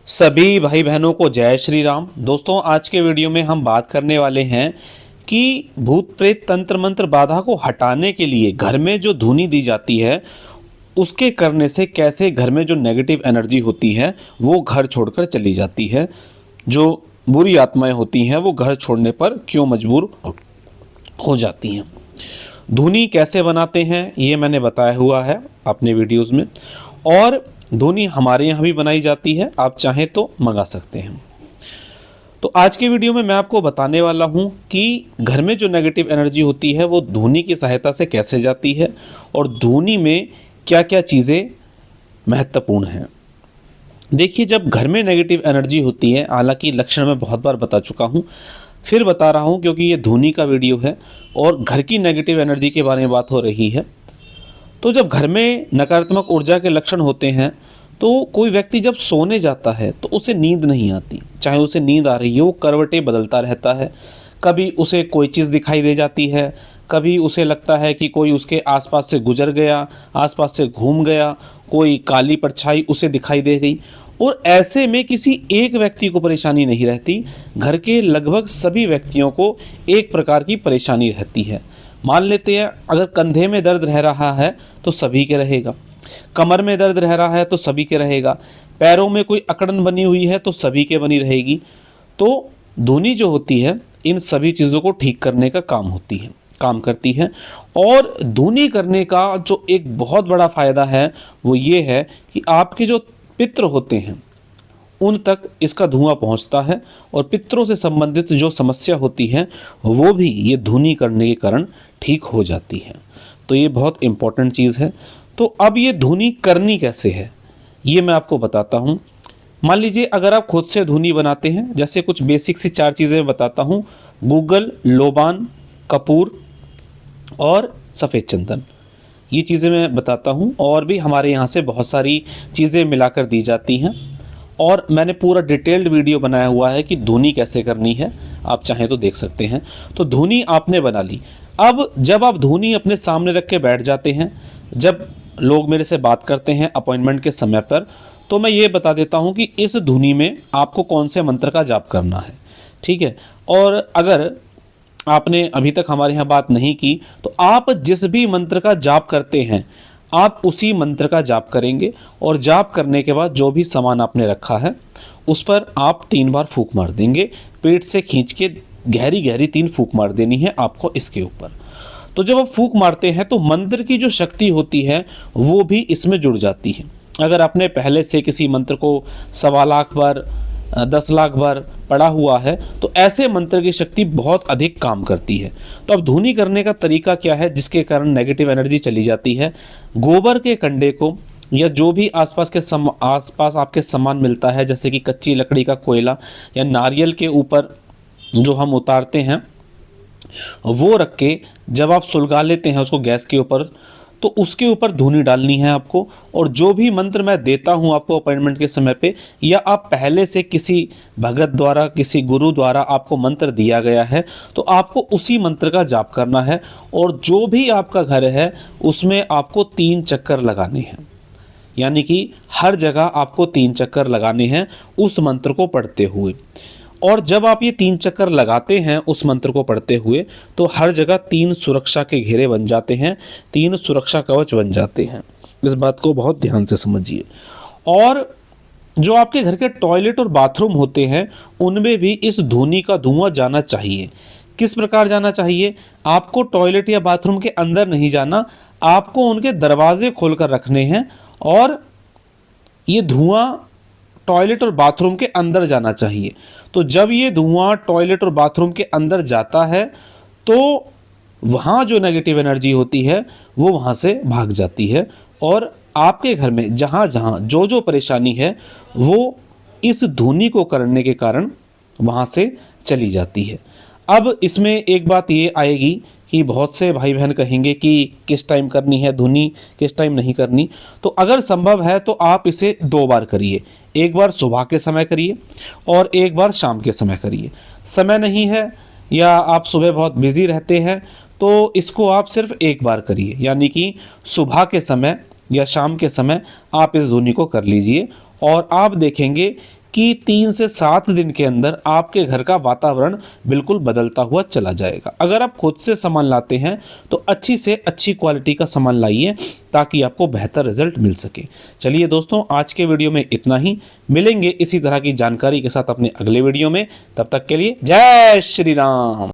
सभी भाई बहनों को जय श्री राम। दोस्तों, आज के वीडियो में हम बात करने वाले हैं कि भूत प्रेत तंत्र मंत्र बाधा को हटाने के लिए घर में जो धुनी दी जाती है उसके करने से कैसे घर में जो नेगेटिव एनर्जी होती है वो घर छोड़कर चली जाती है। जो बुरी आत्माएं होती हैं वो घर छोड़ने पर क्यों मजबूर हो जाती हैं। धुनी कैसे बनाते हैं ये मैंने बताया हुआ है अपने वीडियोज़ में, और धुनी हमारे यहाँ भी बनाई जाती है, आप चाहें तो मंगा सकते हैं। तो आज के वीडियो में मैं आपको बताने वाला हूँ कि घर में जो नेगेटिव एनर्जी होती है वो धुनी की सहायता से कैसे जाती है और धुनी में क्या क्या चीज़ें महत्वपूर्ण हैं। देखिए, जब घर में नेगेटिव एनर्जी होती है, हालांकि लक्षण मैं बहुत बार बता चुका हूँ, फिर बता रहा हूँ क्योंकि ये धुनी का वीडियो है और घर की नेगेटिव एनर्जी के बारे में बात हो रही है। तो जब घर में नकारात्मक ऊर्जा के लक्षण होते हैं तो कोई व्यक्ति जब सोने जाता है तो उसे नींद नहीं आती। चाहे उसे नींद आ रही है, वो करवटें बदलता रहता है। कभी उसे कोई चीज़ दिखाई दे जाती है, कभी उसे लगता है कि कोई उसके आसपास से गुजर गया, आसपास से घूम गया, कोई काली परछाई उसे दिखाई दे गई। और ऐसे में किसी एक व्यक्ति को परेशानी नहीं रहती, घर के लगभग सभी व्यक्तियों को एक प्रकार की परेशानी रहती है। मान लेते हैं अगर कंधे में दर्द रह रहा है तो सभी के रहेगा, कमर में दर्द रह रहा है तो सभी के रहेगा, पैरों में कोई अकड़न बनी हुई है तो सभी के बनी रहेगी। तो धुनी जो होती है इन सभी चीज़ों को ठीक करने का काम करती है। और धुनी करने का जो एक बहुत बड़ा फ़ायदा है वो ये है कि आपके जो पितृ होते हैं उन तक इसका धुआं पहुंचता है और पितरों से संबंधित जो समस्या होती है वो भी ये धुनी करने के कारण ठीक हो जाती है। तो ये बहुत इम्पोर्टेंट चीज़ है। तो अब ये धुनी करनी कैसे है ये मैं आपको बताता हूँ। मान लीजिए अगर आप खुद से धुनी बनाते हैं, जैसे कुछ बेसिक सी 4 चीज़ें बताता हूँ। गूगल, लोबान, कपूर और सफ़ेद चंदन, ये चीज़ें मैं बताता हूँ। और भी हमारे यहाँ से बहुत सारी चीज़ें मिलाकर दी जाती हैं और मैंने पूरा डिटेल्ड वीडियो बनाया हुआ है कि धुनी कैसे करनी है, आप चाहें तो देख सकते हैं। तो धुनी आपने बना ली। अब जब आप धुनी अपने सामने रख के बैठ जाते हैं, जब लोग मेरे से बात करते हैं अपॉइंटमेंट के समय पर, तो मैं ये बता देता हूँ कि इस धुनी में आपको कौन से मंत्र का जाप करना है, ठीक है। और अगर आपने अभी तक हमारे यहाँ बात नहीं की तो आप जिस भी मंत्र का जाप करते हैं आप उसी मंत्र का जाप करेंगे और जाप करने के बाद जो भी सामान आपने रखा है उस पर आप 3 बार फूंक मार देंगे। पेट से खींच के गहरी गहरी 3 फूंक मार देनी है आपको इसके ऊपर। तो जब आप फूंक मारते हैं तो मंत्र की जो शक्ति होती है वो भी इसमें जुड़ जाती है। अगर आपने पहले से किसी मंत्र को 1.25 लाख बार 10 लाख बार पढ़ा हुआ है तो ऐसे मंत्र की शक्ति बहुत अधिक काम करती है। तो अब धुनी करने का तरीका क्या है जिसके कारण नेगेटिव एनर्जी चली जाती है। गोबर के कंडे को या जो भी आसपास आपके सामान मिलता है, जैसे कि कच्ची लकड़ी का कोयला या नारियल के ऊपर जो हम उतारते हैं वो रख के जब आप सुलगा लेते हैं उसको गैस के ऊपर, तो उसके ऊपर धुनी डालनी है आपको। और जो भी मंत्र मैं देता हूं आपको अपॉइंटमेंट के समय पे, या आप पहले से किसी भगत द्वारा, किसी गुरु द्वारा आपको मंत्र दिया गया है तो आपको उसी मंत्र का जाप करना है। और जो भी आपका घर है उसमें आपको 3 चक्कर लगाने हैं, यानी कि हर जगह आपको 3 चक्कर लगाने हैं उस मंत्र को पढ़ते हुए। और जब आप ये 3 चक्कर लगाते हैं उस मंत्र को पढ़ते हुए तो हर जगह 3 सुरक्षा के घेरे बन जाते हैं, 3 सुरक्षा कवच बन जाते हैं। इस बात को बहुत ध्यान से समझिए। और जो आपके घर के टॉयलेट और बाथरूम होते हैं उनमें भी इस धुनी का धुआं जाना चाहिए। किस प्रकार जाना चाहिए? आपको टॉयलेट या बाथरूम के अंदर नहीं जाना, आपको उनके दरवाजे खोलकर रखने हैं और ये धुआं टॉयलेट और बाथरूम के अंदर जाना चाहिए। तो जब ये धुआं टॉयलेट और बाथरूम के अंदर जाता है तो वहाँ जो नेगेटिव एनर्जी होती है वो वहाँ से भाग जाती है और आपके घर में जहाँ जहाँ जो जो परेशानी है वो इस धुनी को करने के कारण वहाँ से चली जाती है। अब इसमें एक बात ये आएगी कि बहुत से भाई बहन कहेंगे कि किस टाइम करनी है धुनी, किस टाइम नहीं करनी। तो अगर संभव है तो आप इसे 2 बार करिए, एक बार सुबह के समय करिए और एक बार शाम के समय करिए। समय नहीं है या आप सुबह बहुत बिजी रहते हैं तो इसको आप सिर्फ 1 बार करिए, यानी कि सुबह के समय या शाम के समय आप इस धुनी को कर लीजिए और आप देखेंगे कि 3 से 7 दिन के अंदर आपके घर का वातावरण बिल्कुल बदलता हुआ चला जाएगा। अगर आप खुद से सामान लाते हैं तो अच्छी से अच्छी क्वालिटी का सामान लाइए ताकि आपको बेहतर रिजल्ट मिल सके। चलिए दोस्तों, आज के वीडियो में इतना ही। मिलेंगे इसी तरह की जानकारी के साथ अपने अगले वीडियो में। तब तक के लिए जय श्री राम।